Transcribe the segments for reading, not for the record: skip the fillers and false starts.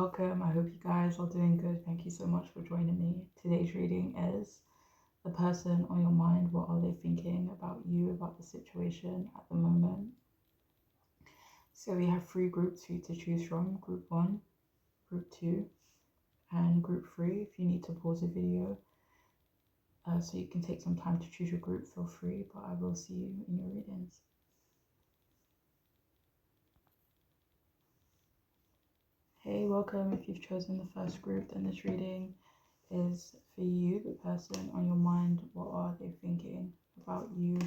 welcome. I hope you guys are doing good. Thank you so much for joining me. Today's reading is the person on your mind. What are they thinking about you, about the situation at the moment? So we have three groups for you to choose from: group one, group two, and group three. If you need to pause the video so you can take some time to choose your group, feel free, but I will see you in your readings. Hey, welcome. If you've chosen the first group, then this reading is for you, the person on your mind. What are they thinking about you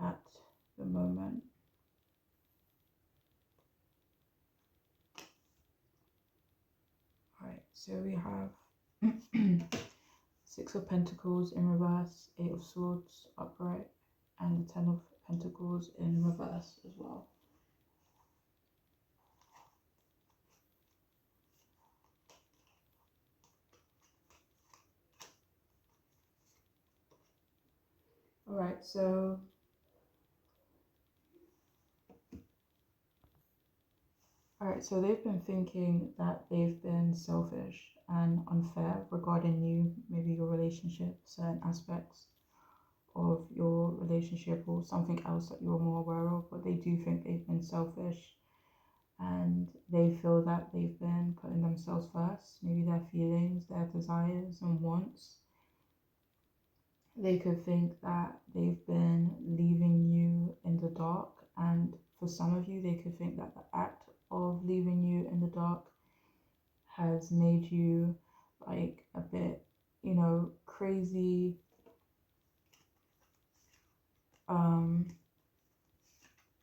at the moment? Alright, so we have Six of Pentacles in reverse, Eight of Swords upright, and the Ten of Pentacles in reverse as well. Alright, so they've been thinking that they've been selfish and unfair regarding you, maybe your relationship, certain aspects of your relationship or something else that you're more aware of, but they do think they've been selfish and they feel that they've been putting themselves first, maybe their feelings, their desires and wants. They could think that they've been leaving you in the dark, and for some of you they could think that the act of leaving you in the dark has made you like a bit, crazy,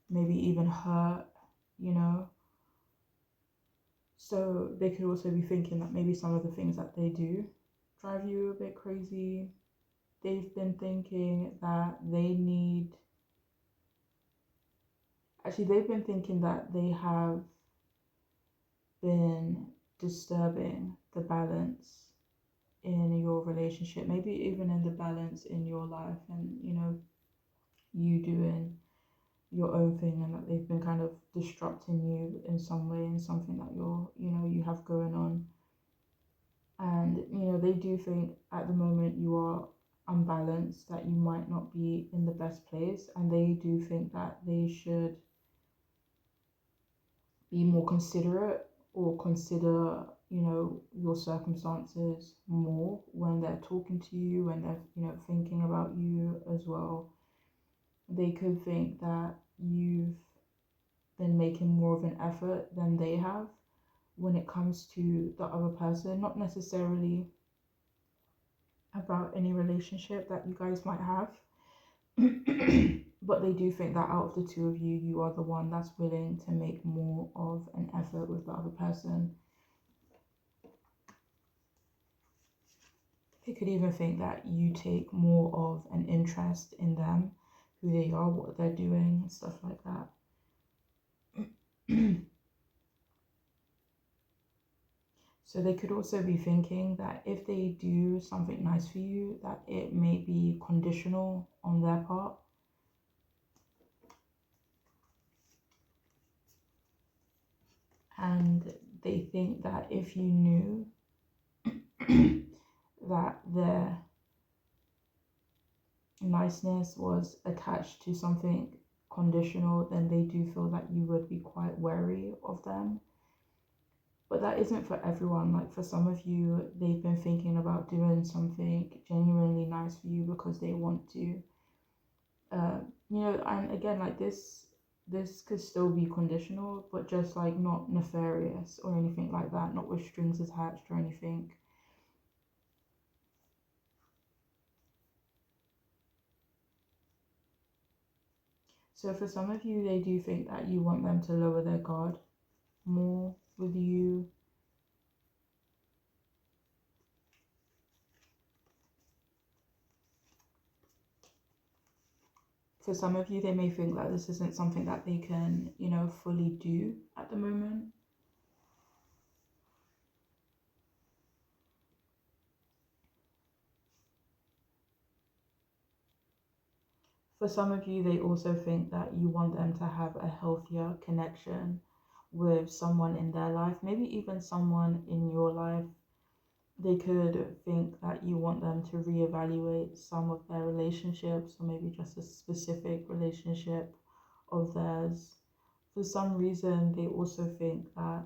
maybe even hurt, so they could also be thinking that maybe some of the things that they do drive you a bit crazy. They've been thinking that they've been thinking that they have been disturbing the balance in your relationship, maybe even in the balance in your life, and you doing your own thing, and that they've been kind of disrupting you in some way, in something that you have going on. And they do think at the moment you are unbalanced, that you might not be in the best place, and they do think that they should be more considerate or consider your circumstances more when they're talking to you, when they're thinking about you as well. They could think that you've been making more of an effort than they have when it comes to the other person, not necessarily about any relationship that you guys might have. But they do think that out of the two of you, you are the one that's willing to make more of an effort with the other person. They could even think that you take more of an interest in them, who they are, what they're doing, stuff like that. So they could also be thinking that if they do something nice for you, that it may be conditional on their part. And they think that if you knew that their niceness was attached to something conditional, then they do feel that you would be quite wary of them. But that isn't for everyone. Like for some of you, they've been thinking about doing something genuinely nice for you because they want to. And again, like this could still be conditional, but just like not nefarious or anything like that, not with strings attached or anything. So for some of you, they do think that you want them to lower their guard more with you. For some of you, they may think that this isn't something that they can, fully do at the moment. For some of you, they also think that you want them to have a healthier connection with someone in their life, maybe even someone in your life. They could think that you want them to reevaluate some of their relationships, or maybe just a specific relationship of theirs. For some reason, they also think that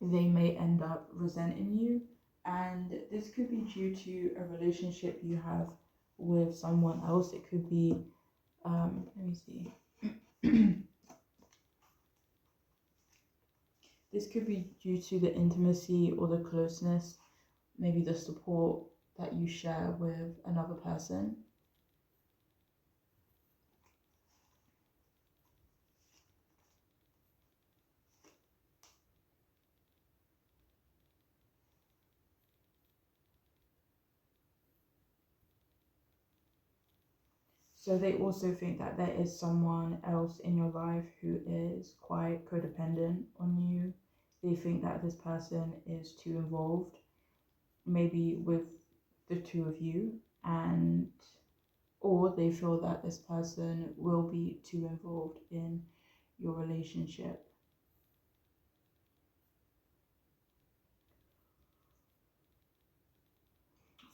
they may end up resenting you, and this could be due to a relationship you have with someone else. It could be, let me see. This could be due to the intimacy or the closeness, maybe the support that you share with another person. So they also think that there is someone else in your life who is quite codependent on you. They think that this person is too involved, maybe with the two of you, and or they feel that this person will be too involved in your relationship.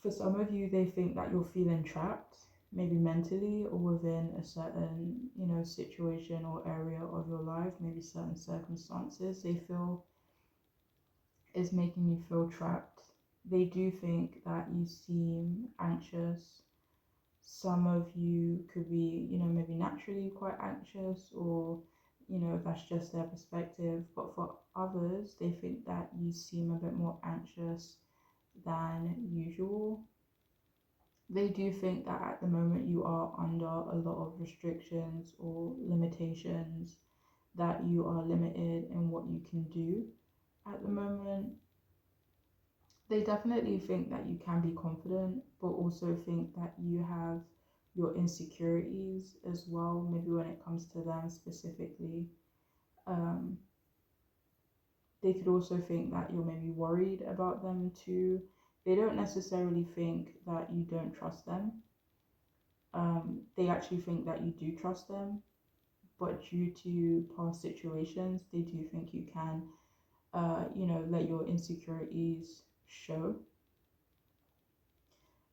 For some of you, they think that you're feeling trapped, maybe mentally or within a certain, situation or area of your life, maybe certain circumstances they feel is making you feel trapped. They do think that you seem anxious. Some of you could be, maybe naturally quite anxious, or, that's just their perspective. But for others, they think that you seem a bit more anxious than usual. They do think that at the moment you are under a lot of restrictions or limitations, that you are limited in what you can do at the moment. They definitely think that you can be confident, but also think that you have your insecurities as well, maybe when it comes to them specifically. Um, they could also think that you're maybe worried about them too. They don't necessarily think that you don't trust them. They actually think that you do trust them, but due to past situations, they do think you can, let your insecurities show.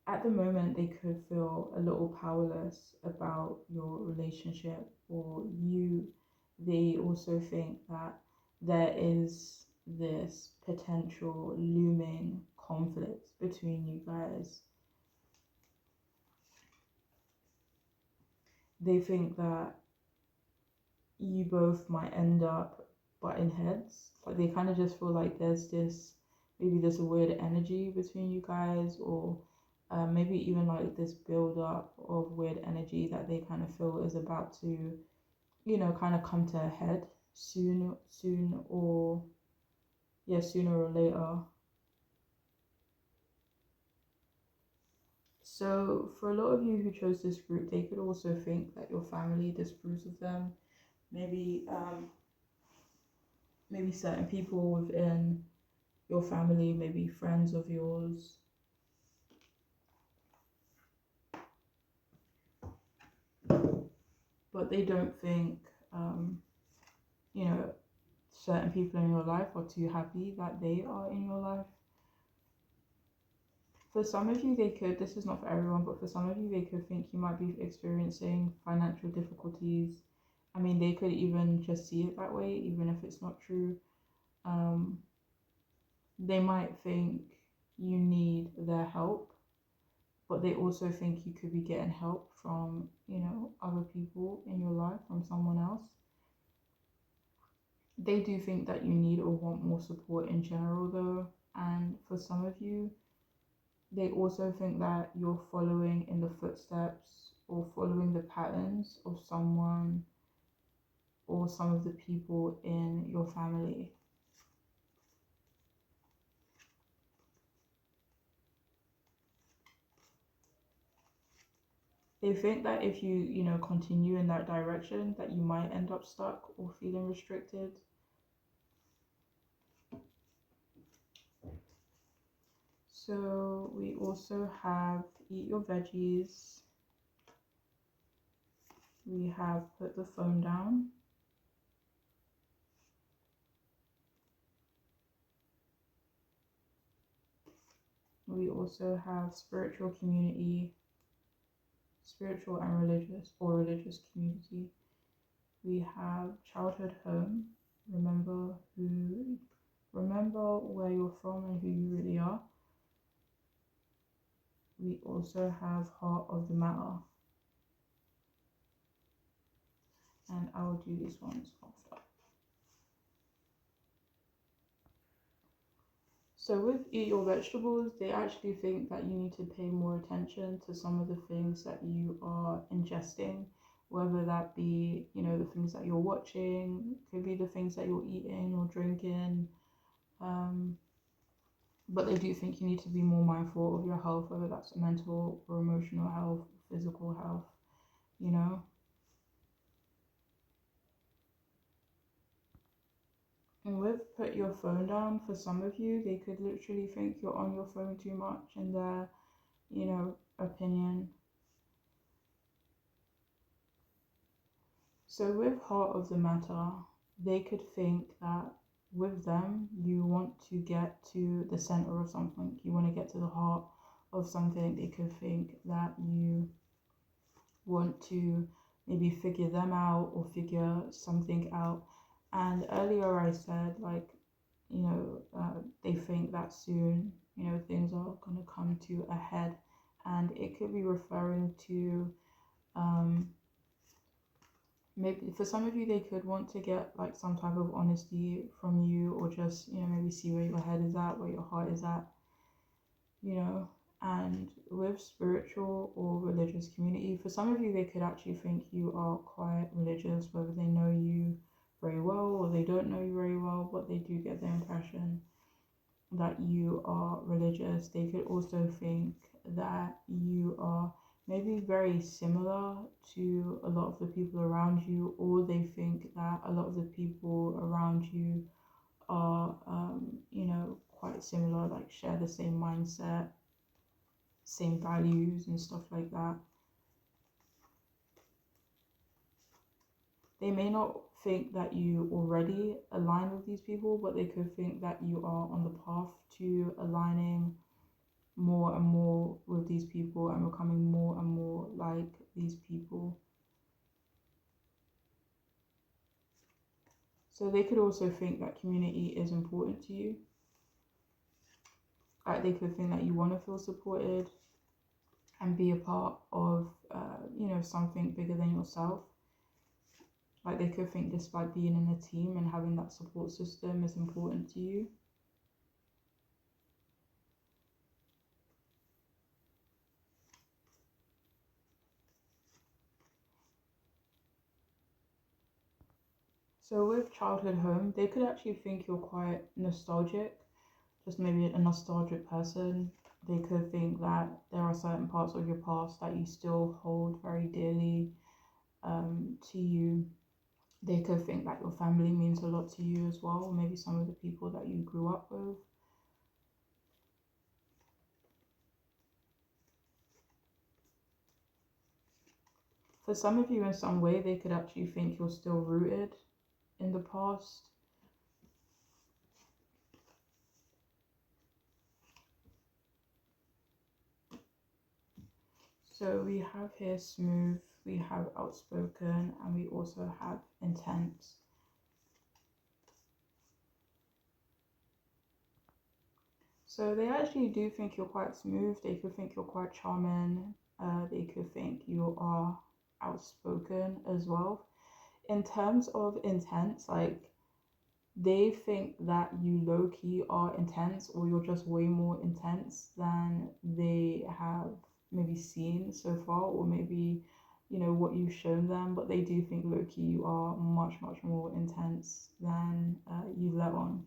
At the moment, they could feel a little powerless about your relationship or you. They also think that there is this potential looming conflict between you guys. They think that you both might end up butting heads. Like they kind of just feel like there's a weird energy between you guys, or maybe even like this build up of weird energy that they kind of feel is about to, kind of come to a head soon, or yeah, sooner or later. So for a lot of you who chose this group, they could also think that your family disapproves of them. Maybe maybe certain people within your family, maybe friends of yours, but they don't think, um, you know, certain people in your life are too happy that they are in your life. For some of you, they could, this is not for everyone, but for some of you, they could think you might be experiencing financial difficulties. I mean, they could even just see it that way, even if it's not true. Um, they might think you need their help, but they also think you could be getting help from, other people in your life, from someone else. They do think that you need or want more support in general, though. And for some of you, they also think that you're following in the footsteps or following the patterns of someone or some of the people in your family. They think that if you, continue in that direction, that you might end up stuck or feeling restricted. So we also have eat your veggies. We have put the phone down. We also have spiritual community, spiritual and religious or religious community. We have childhood home, remember where you're from and who you really are. We also have heart of the matter, and I will do these ones after. So with eat your vegetables, they actually think that you need to pay more attention to some of the things that you are ingesting, whether that be, the things that you're watching, could be the things that you're eating or drinking. But they do think you need to be more mindful of your health, whether that's mental or emotional health, physical health, you know. And with put your phone down, for some of you, they could literally think you're on your phone too much in their, opinion. So with heart of the matter, they could think that with them, you want to get to the center of something. You want to get to the heart of something. They could think that you want to maybe figure them out or figure something out. And earlier I said, like, they think that soon, things are going to come to a head. And it could be referring to, maybe for some of you, they could want to get like some type of honesty from you, or just, maybe see where your head is at, where your heart is at, And with spiritual or religious community, for some of you, they could actually think you are quite religious, whether they know you very well or they don't know you very well, but they do get the impression that you are religious. They could also think that you are maybe very similar to a lot of the people around you, or they think that a lot of the people around you are, quite similar, like share the same mindset, same values, and stuff like that. They may not think that you already align with these people, but they could think that you are on the path to aligning more and more with these people and becoming more and more like these people. So they could also think that community is important to you. Like they could think that you want to feel supported and be a part of, something bigger than yourself. Like they could think despite being in a team and having that support system is important to you. So with childhood home, they could actually think you're quite nostalgic, just maybe a nostalgic person. They could think that there are certain parts of your past that you still hold very dearly, to you. They could think that your family means a lot to you as well, or maybe some of the people that you grew up with. For some of you, in some way, they could actually think you're still rooted in the past. So we have here smooth, we have outspoken, and we also have intense. So they actually do think you're quite smooth. They could think you're quite charming. They could think you are outspoken as well. In terms of intense, like they think that you low key are intense, or you're just way more intense than they have maybe seen so far, or maybe what you've shown them. But they do think low key you are much more intense than you let on.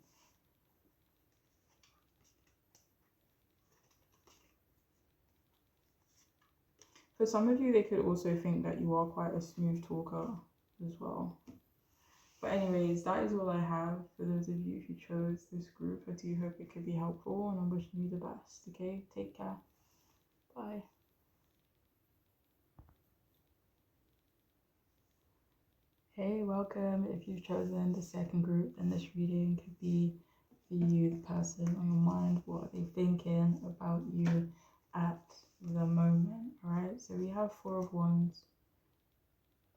For some of you, they could also think that you are quite a smooth talker as well. But anyways, that is all I have for those of you who chose this group. I do hope it could be helpful, and I'm wishing you the best. Okay, take care. Bye. Hey, welcome. If you've chosen the second group, then this reading could be for you, the person on your mind? What are they thinking about you at the moment? Alright, so we have Four of Wands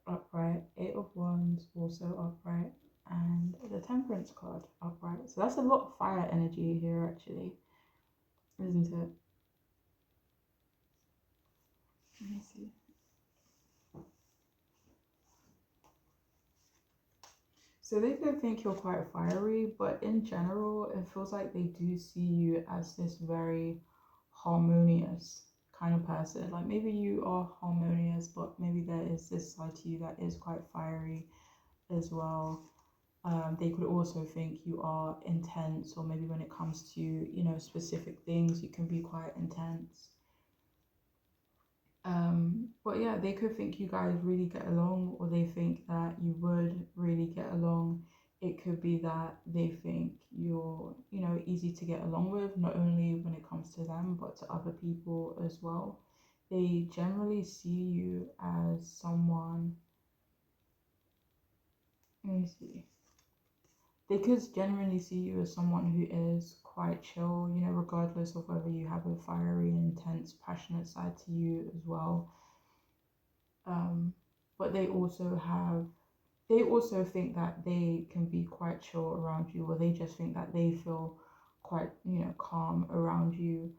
upright, Eight of Wands also upright, and the Temperance card upright. So that's a lot of fire energy here, actually, isn't it? Let me see. So they could think you're quite fiery, but in general, it feels like they do see you as this very harmonious kind of person. Like maybe you are harmonious, but maybe there is this side to you that is quite fiery as well. They could also think you are intense, or maybe when it comes to, specific things, you can be quite intense. But yeah, they could think you guys really get along, or they think that you would really get along. It could be that they think you're, easy to get along with, not only when it comes to them, but to other people as well. They generally see you as someone, let me see. They could genuinely see you as someone who is quite chill, regardless of whether you have a fiery, intense, passionate side to you as well. But they also think that they can be quite chill around you, or they just think that they feel quite, calm around you.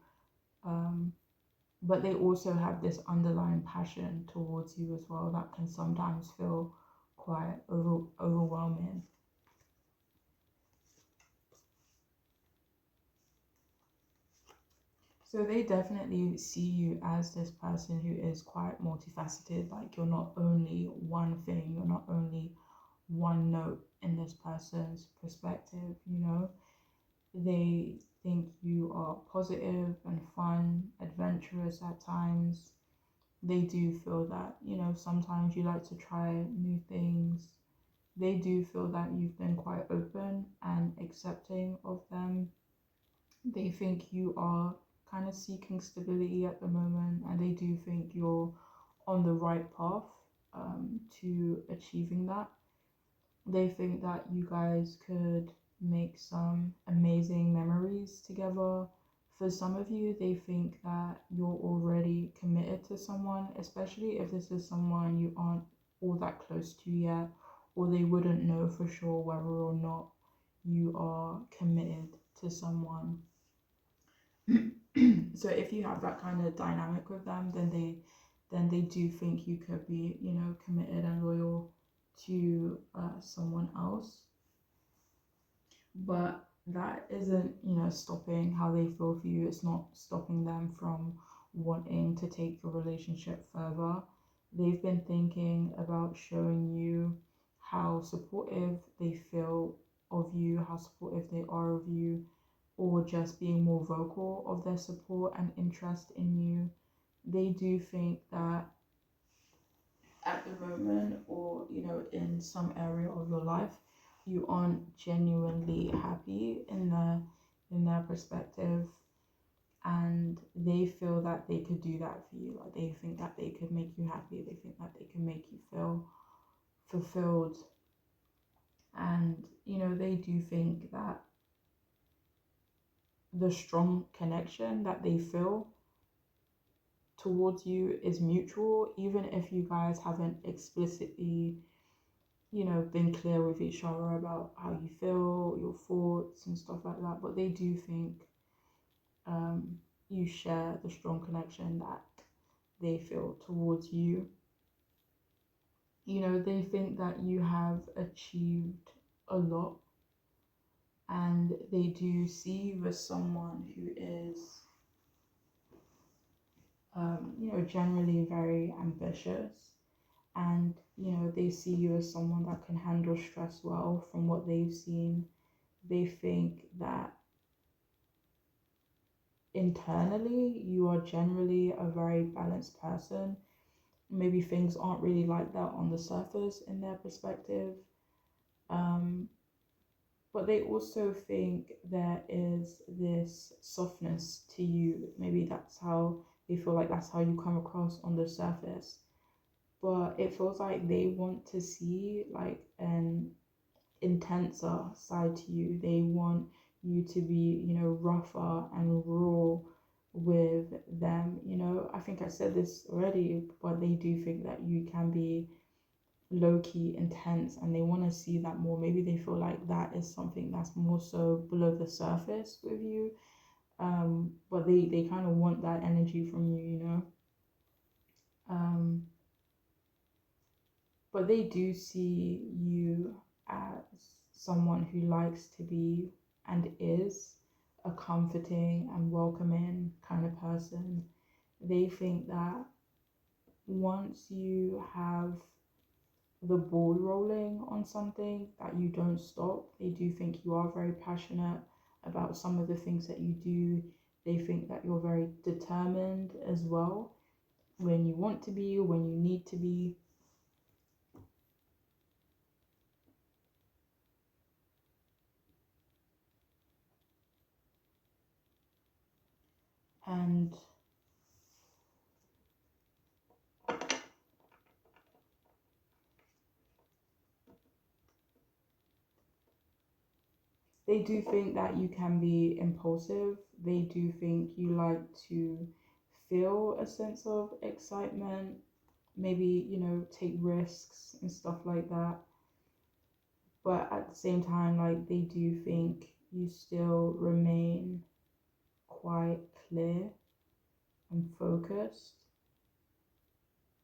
But they also have this underlying passion towards you as well that can sometimes feel quite overwhelming. So they definitely see you as this person who is quite multifaceted. Like you're not only one thing, you're not only one note in this person's perspective, They think you are positive and fun, adventurous at times. They do feel that, sometimes you like to try new things. They do feel that you've been quite open and accepting of them. They think you are kind of seeking stability at the moment, and they do think you're on the right path to achieving that. They think that you guys could make some amazing memories together. For some of you, they think that you're already committed to someone, especially if this is someone you aren't all that close to yet, or they wouldn't know for sure whether or not you are committed to someone. So if you have that kind of dynamic with them, then they do think you could be, committed and loyal to someone else. But that isn't, stopping how they feel for you. It's not stopping them from wanting to take the relationship further. They've been thinking about showing you how supportive they feel of you, how supportive they are of you, or just being more vocal of their support and interest in you. They do think that at the moment, or in some area of your life, you aren't genuinely happy in their perspective, and they feel that they could do that for you. Like they think that they could make you happy, they think that they can make you feel fulfilled, and they do think that the strong connection that they feel towards you is mutual, even if you guys haven't explicitly, been clear with each other about how you feel, your thoughts, and stuff like that. But they do think you share the strong connection that they feel towards you. They think that you have achieved a lot, and they do see you as someone who is, generally very ambitious, and they see you as someone that can handle stress well. From what they've seen, they think that internally you are generally a very balanced person. Maybe things aren't really like that on the surface in their perspective, um, but they also think there is this softness to you. Maybe that's how they feel, like that's how you come across on the surface, but it feels like they want to see like an intenser side to you. They want you to be, rougher and raw with them. I think I said this already, but they do think that you can be low key intense and they want to see that more. Maybe they feel like that is something that's more so below the surface with you. But they kind of want that energy from you. Um, but they do see you as someone who likes to be and is a comforting and welcoming kind of person. They think that once you have the ball rolling on something, that you don't stop. They do think you are very passionate about some of the things that you do. They think that you're very determined as well when you want to be, when you need to be. And they do think that you can be impulsive. They do think you like to feel a sense of excitement, maybe, take risks and stuff like that. But at the same time, like, they do think you still remain quite clear and focused.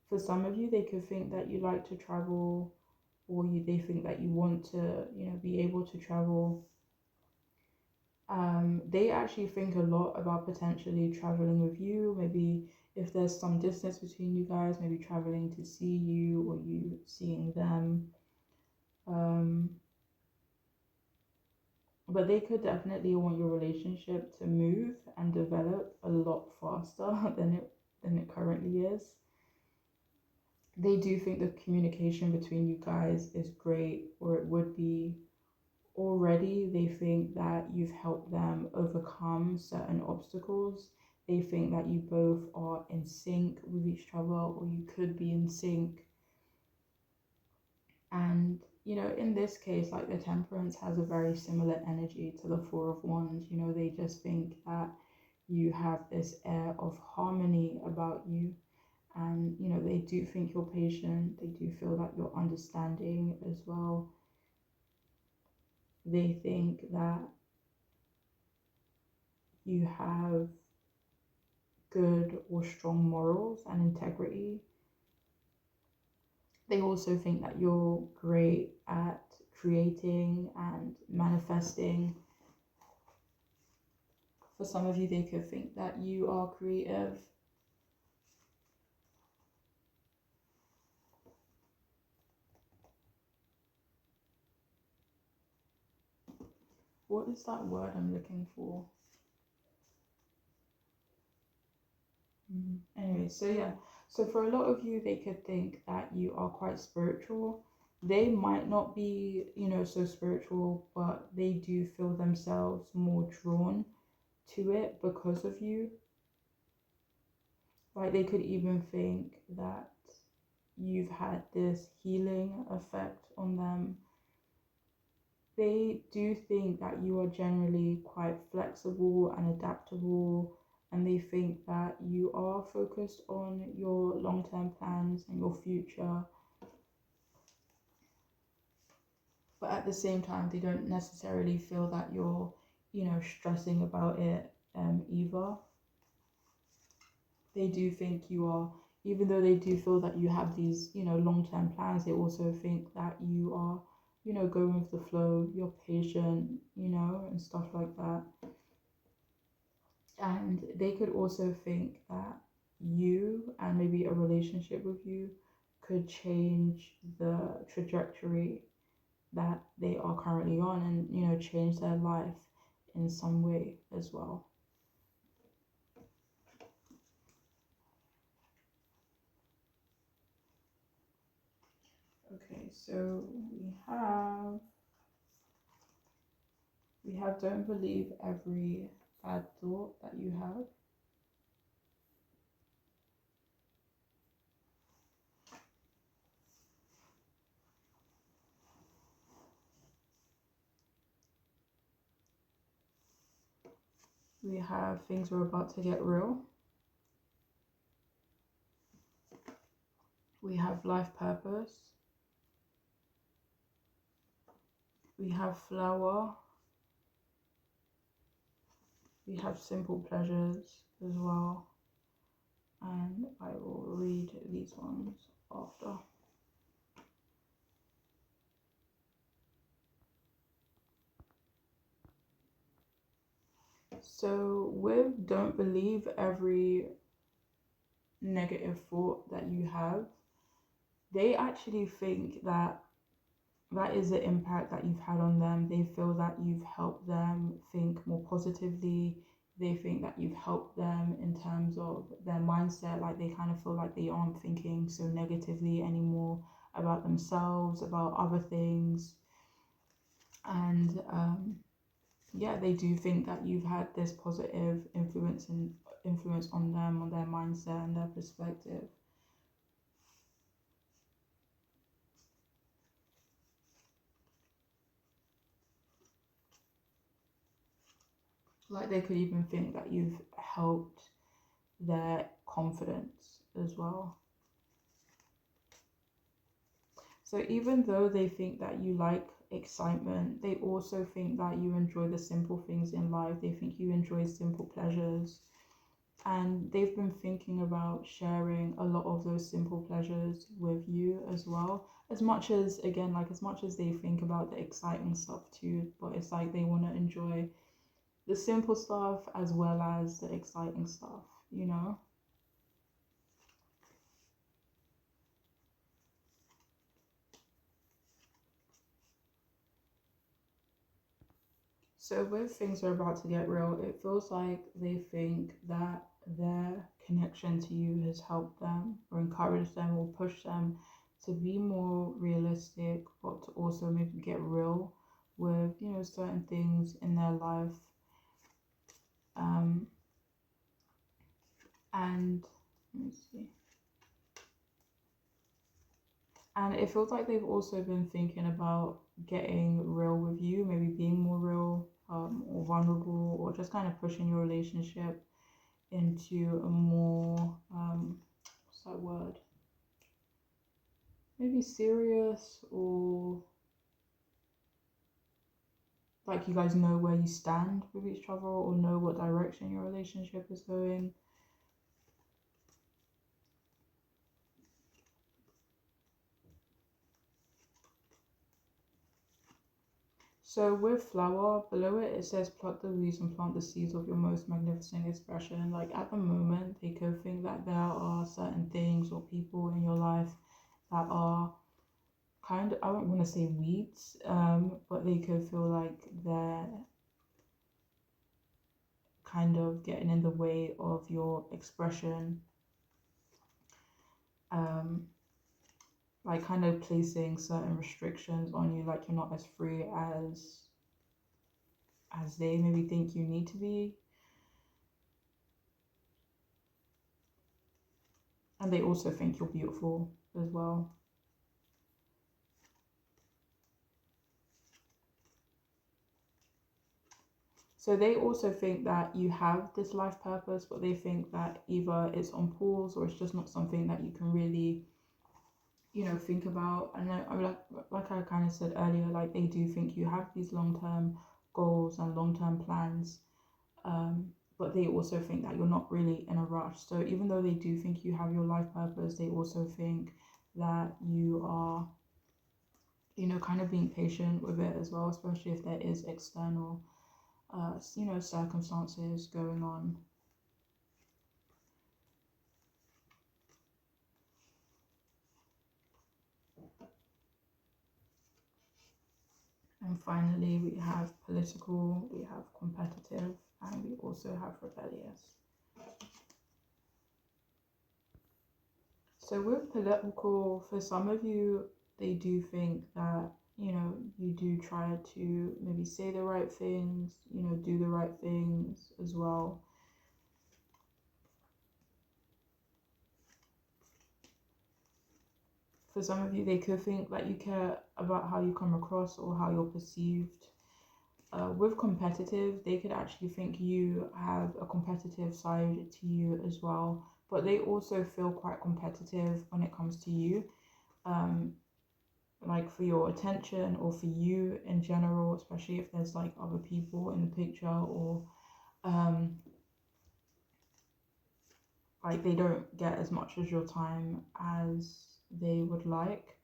For some of you, they could think that you like to travel, or they think that you want to, be able to travel. They actually think a lot about potentially traveling with you. Maybe if there's some distance between you guys, maybe traveling to see you or you seeing them. But they could definitely want your relationship to move and develop a lot faster than it currently is. They do think the communication between you guys is great, or it would be already. They think that you've helped them overcome certain obstacles. They think that you both are in sync with each other, or you could be in sync. And in this case, like, the Temperance has a very similar energy to the Four of Wands. They just think that you have this air of harmony about you. And they do think you're patient. They do feel that you're understanding as well. They think that you have good or strong morals and integrity. They also think that you're great at creating and manifesting. For some of you, they could think that you are creative. What is that word I'm looking for? Anyway, so yeah. So for a lot of you, they could think that you are quite spiritual. They might not be, so spiritual, but they do feel themselves more drawn to it because of you. Like, they could even think that you've had this healing effect on them. They do think that you are generally quite flexible and adaptable, and they think that you are focused on your long-term plans and your future. But at the same time, they don't necessarily feel that you're, stressing about it either. They do think you are, even though they do feel that you have these, long-term plans, they also think that you are, going with the flow, you're patient, and stuff like that. And they could also think that you and maybe a relationship with you could change the trajectory that they are currently on, and change their life in some way as well. Okay, so we have don't believe every bad thought that you have. We have things are about to get real. We have life purpose. We have flower. We have simple pleasures as well. And I will read these ones after. So with don't believe every negative thought that you have, they actually think that that is the impact that you've had on them. They feel that you've helped them think more positively. They think that you've helped them in terms of their mindset. Like they kind of feel like they aren't thinking so negatively anymore about themselves, about other things. And yeah, they do think that you've had this positive influence on them, on their mindset and their perspective. Like they could even think that you've helped their confidence as well. So even though they think that you like excitement, they also think that you enjoy the simple things in life. They think you enjoy simple pleasures. And they've been thinking about sharing a lot of those simple pleasures with you as well. As much as, again, like as much as they think about the exciting stuff too, but it's like they want to enjoy the simple stuff as well as the exciting stuff, you know? So with things are about to get real, it feels like they think that their connection to you has helped them or encouraged them or pushed them to be more realistic, but to also maybe get real with, you know, certain things in their life. Um, and let me see. And it feels like they've also been thinking about getting real with you, maybe being more real, or vulnerable, or just kind of pushing your relationship into a more, what's that word? Maybe serious, or like you guys know where you stand with each other or know what direction your relationship is going. So with flower, below it, it says pluck the leaves and plant the seeds of your most magnificent expression. Like at the moment, they could think that there are certain things or people in your life that are kind of, I don't want to say weeds, but they could feel like they're kind of getting in the way of your expression. Um, like kind of placing certain restrictions on you, like you're not as free as they maybe think you need to be. And they also think you're beautiful as well. So they also think that you have this life purpose, but they think that either it's on pause or it's just not something that you can really, you know, think about. And I mean, like I kind of said earlier, like they do think you have these long-term goals and long-term plans, but they also think that you're not really in a rush. So even though they do think you have your life purpose, they also think that you are, you know, kind of being patient with it as well, especially if there is external, you know, circumstances going on. And finally, we have political, we have competitive, and we also have rebellious. So with political, for some of you, they do think that, you know, you do try to maybe say the right things, you know, do the right things as well. For some of you, they could think that you care about how you come across or how you're perceived. with competitive, they could actually think you have a competitive side to you as well, but they also feel quite competitive when it comes to you, um, like for your attention or for you in general, especially if there's like other people in the picture, or um, like they don't get as much of your time as they would like.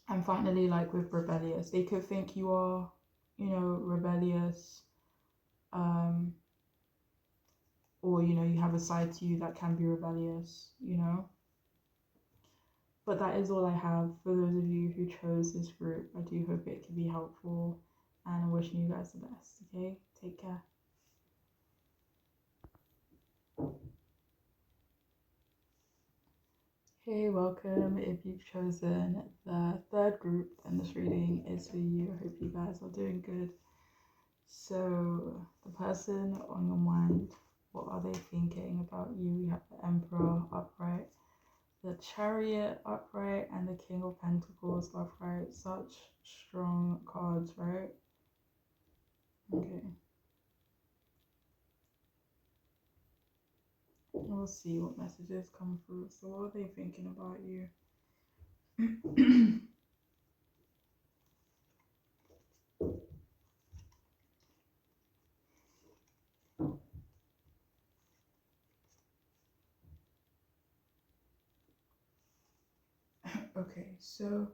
And finally, like with rebellious, they could think you are, rebellious, um, or you have a side to you that can be rebellious. But that is all I have for those of you who chose this group. I do hope it can be helpful, and I'm wishing you guys the best. Okay, take care. Hey, welcome. If you've chosen the third group, then this reading is for you. I hope you guys are doing good. So, the person on your mind, what are they thinking about you? We have the Emperor upright, the Chariot upright, and the King of Pentacles upright. Such strong cards, right? Okay. We'll see what messages come through. So, what are they thinking about you? Okay, so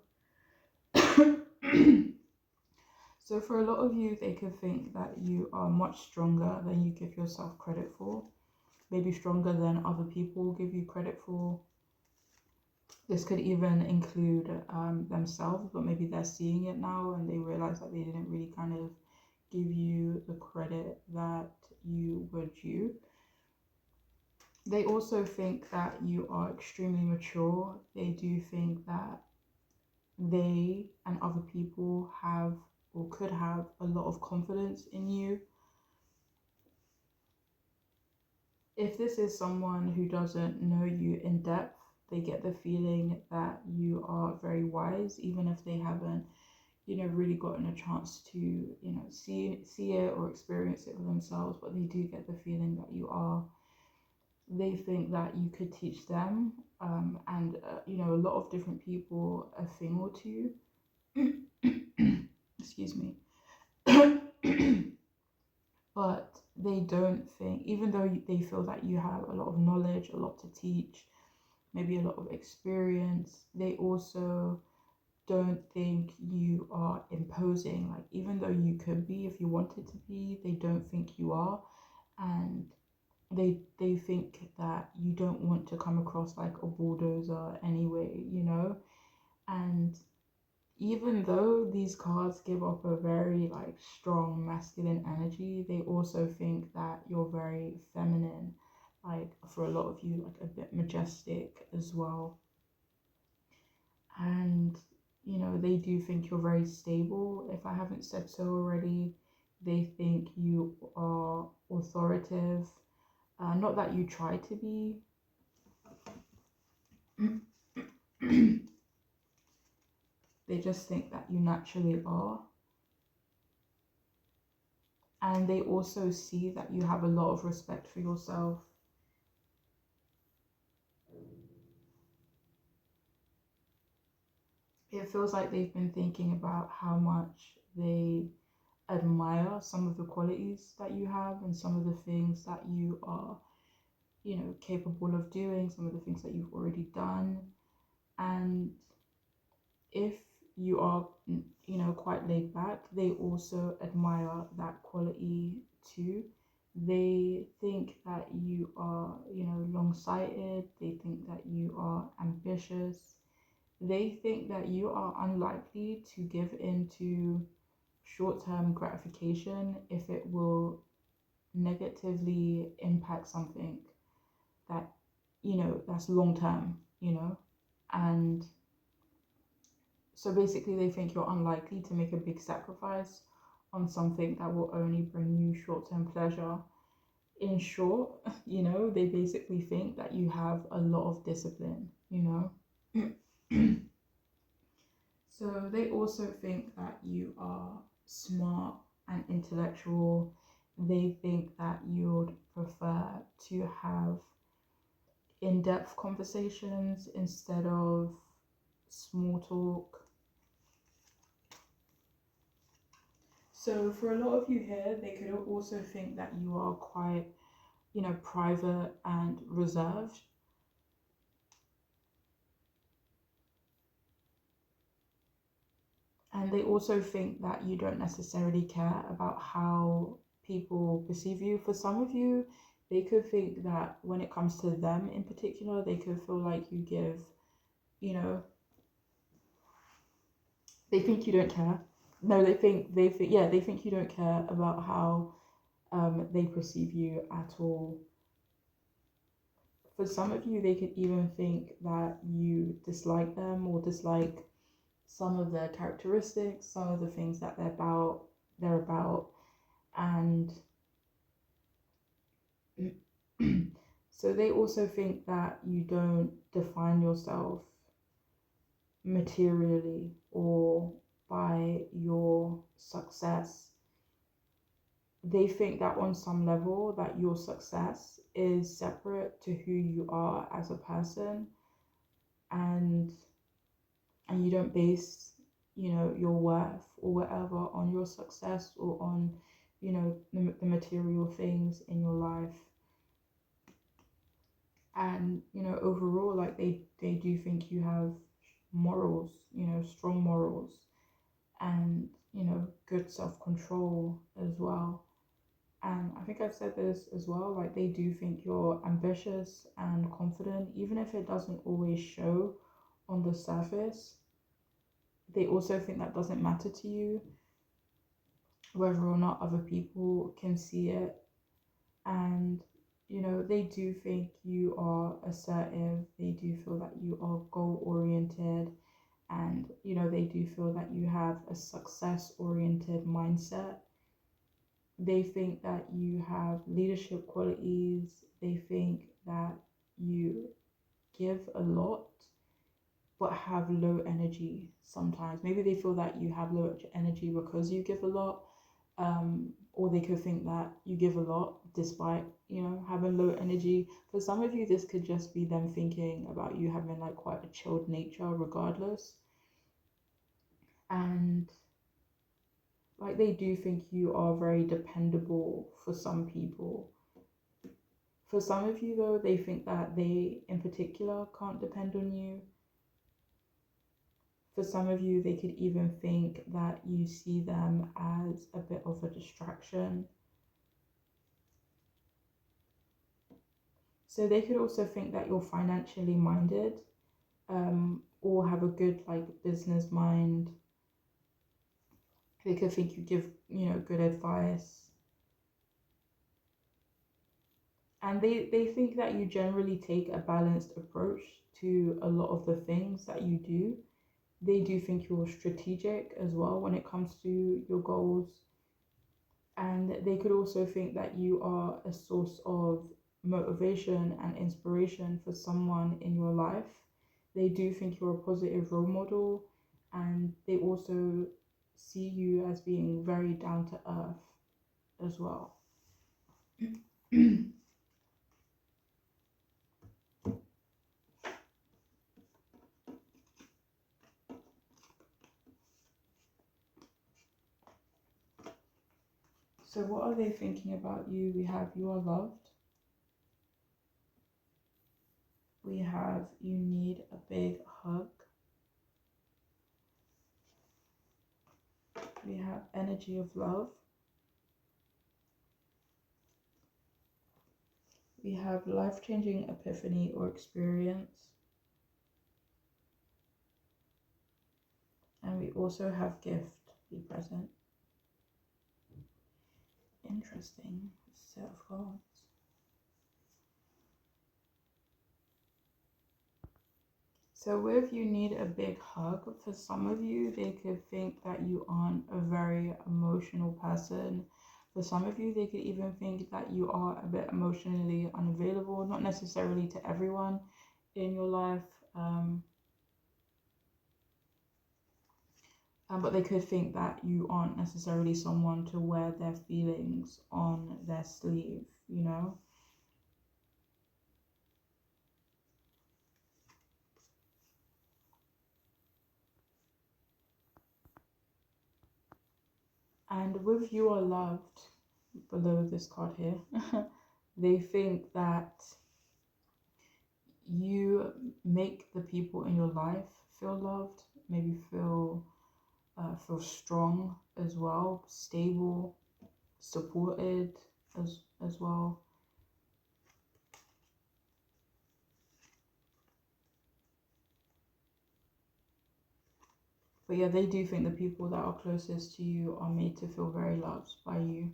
so for a lot of you, they could think that you are much stronger than you give yourself credit for. Maybe stronger than other people give you credit for. This could even include themselves, but maybe they're seeing it now and they realize that they didn't really kind of give you the credit that you were due. They also think that you are extremely mature. They do think that they and other people have or could have a lot of confidence in you. If this is someone who doesn't know you in depth, they get the feeling that you are very wise, even if they haven't, really gotten a chance to, see it or experience it for themselves, but they do get the feeling that you are. They think that you could teach them, and a lot of different people a thing or two. Excuse me. But they don't think, even though they feel that you have a lot of knowledge, a lot to teach, maybe a lot of experience, they also don't think you are imposing. Like, even though you could be if you wanted to be, they don't think you are. And they think that you don't want to come across like a bulldozer anyway. And even though these cards give off a very like strong masculine energy, they also think that you're very feminine, like for a lot of you, like a bit majestic as well. And they do think you're very stable. If I haven't said so already, they think you are authoritative. Not that you try to be. They just think that you naturally are. And they also see that you have a lot of respect for yourself. It feels like they've been thinking about how much they admire some of the qualities that you have and some of the things that you are, capable of doing, some of the things that you've already done. And if you are, quite laid back, they also admire that quality too. They think that you are, long-sighted. They think that you are ambitious. They think that you are unlikely to give in to short-term gratification if it will negatively impact something that, that's long-term. And so basically, they think you're unlikely to make a big sacrifice on something that will only bring you short-term pleasure. In short, they basically think that you have a lot of discipline. So they also think that you are smart and intellectual. They think that you'd prefer to have in-depth conversations instead of small talk. So for a lot of you here, they could also think that you are quite, private and reserved. And they also think that you don't necessarily care about how people perceive you. For some of you, they could think that when it comes to them in particular, they could feel like you give, you know, they think you don't care. No, they think you don't care about how they perceive you at all. For some of you, they could even think that you dislike them or dislike some of their characteristics, some of the things that they're about, and so they also think that you don't define yourself materially or by your success. They think that on some level that your success is separate to who you are as a person, and you don't base your worth or whatever on your success or on the material things in your life. And overall, like they do think you have morals, strong morals, and good self-control as well. And I think I've said this as well, like they do think you're ambitious and confident, even if it doesn't always show on the surface. They also think that doesn't matter to you, whether or not other people can see it. And they do think you are assertive, they do feel that you are goal oriented, and they do feel that you have a success oriented mindset. They think that you have leadership qualities, they think that you give a lot but have low energy sometimes. Maybe they feel that you have low energy because you give a lot, or they could think that you give a lot despite having low energy. For some of you, this could just be them thinking about you having like quite a chilled nature regardless, and like they do think you are very dependable for some people. For some of you though, they think that they in particular can't depend on you. For some of you, they could even think that you see them as a bit of a distraction. So they could also think that you're financially minded, or have a good like business mind. They could think you give, good advice. And they think that you generally take a balanced approach to a lot of the things that you do. They do think you're strategic as well when it comes to your goals. And they could also think that you are a source of motivation and inspiration for someone in your life. They do think you're a positive role model, and they also see you as being very down to earth as well. So what are they thinking about you? We have you are loved. We have you need a big hug. We have energy of love. We have life-changing epiphany or experience. And we also have gift, be present. Interesting set of cards. So with you need a big hug, for some of you, they could think that you aren't a very emotional person. For some of you, they could even think that you are a bit emotionally unavailable, not necessarily to everyone in your life. But they could think that you aren't necessarily someone to wear their feelings on their sleeve, you know? And with you are loved, below this card here, they think that you make the people in your life feel loved, maybe feel strong as well, stable, supported as well. But yeah, they do think the people that are closest to you are made to feel very loved by you.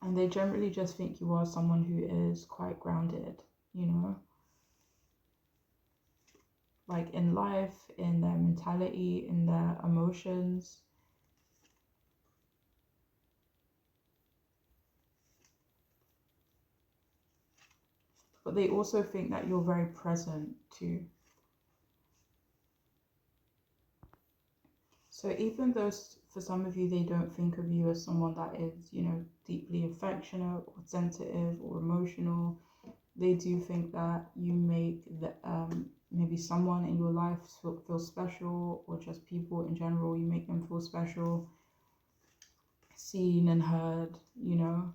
And they generally just think you are someone who is quite grounded, you know, like in life, in their mentality, in their emotions. But they also think that you're very present too. So even though for some of you they don't think of you as someone that is, you know, deeply affectionate or sensitive or emotional, they do think that you make maybe someone in your life feel special, or just people in general, you make them feel special, seen and heard, you know.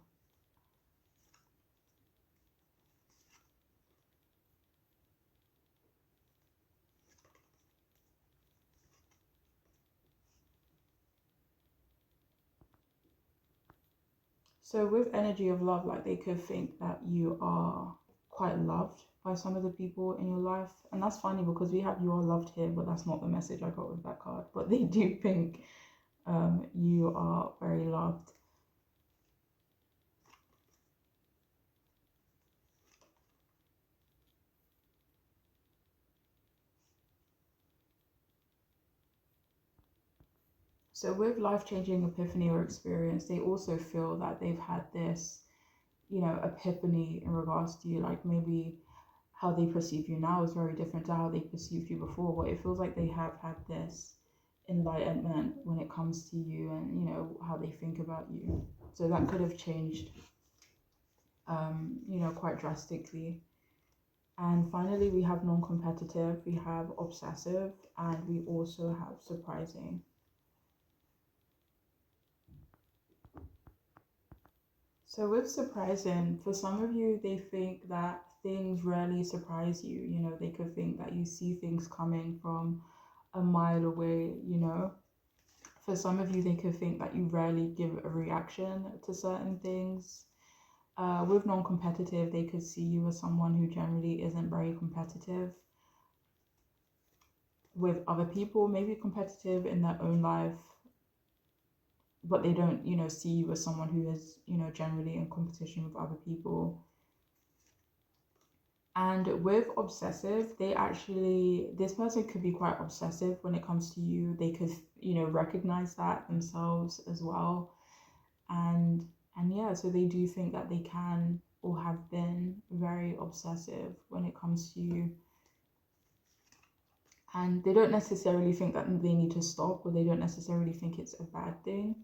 So with energy of love, like they could think that you are quite loved by some of the people in your life. And that's funny because we have you are loved here, but that's not the message I got with that card. But they do think you are very loved. So with life-changing epiphany or experience, they also feel that they've had this, you know, epiphany in regards to you, like maybe how they perceive you now is very different to how they perceived you before, but it feels like they have had this enlightenment when it comes to you and, you know, how they think about you. So that could have changed, you know, quite drastically. And finally, we have non-competitive, we have obsessive, and we also have surprising. So with surprising, for some of you, they think that things rarely surprise you. You know, they could think that you see things coming from a mile away, you know. For some of you, they could think that you rarely give a reaction to certain things. With non-competitive, they could see you as someone who generally isn't very competitive with other people, maybe competitive in their own life, but they don't, you know, see you as someone who is, you know, generally in competition with other people. And with obsessive, they actually, this person could be quite obsessive when it comes to you. They could, you know, recognize that themselves as well. And yeah, so they do think that they can or have been very obsessive when it comes to you. And they don't necessarily think that they need to stop, or they don't necessarily think it's a bad thing.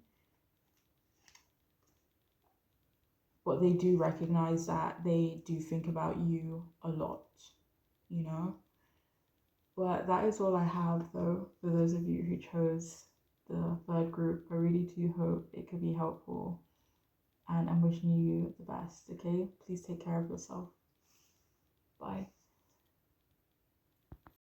But they do recognize that they do think about you a lot, you know? But that is all I have, though, for those of you who chose the third group. I really do hope it could be helpful, and I'm wishing you the best, okay? Please take care of yourself. Bye.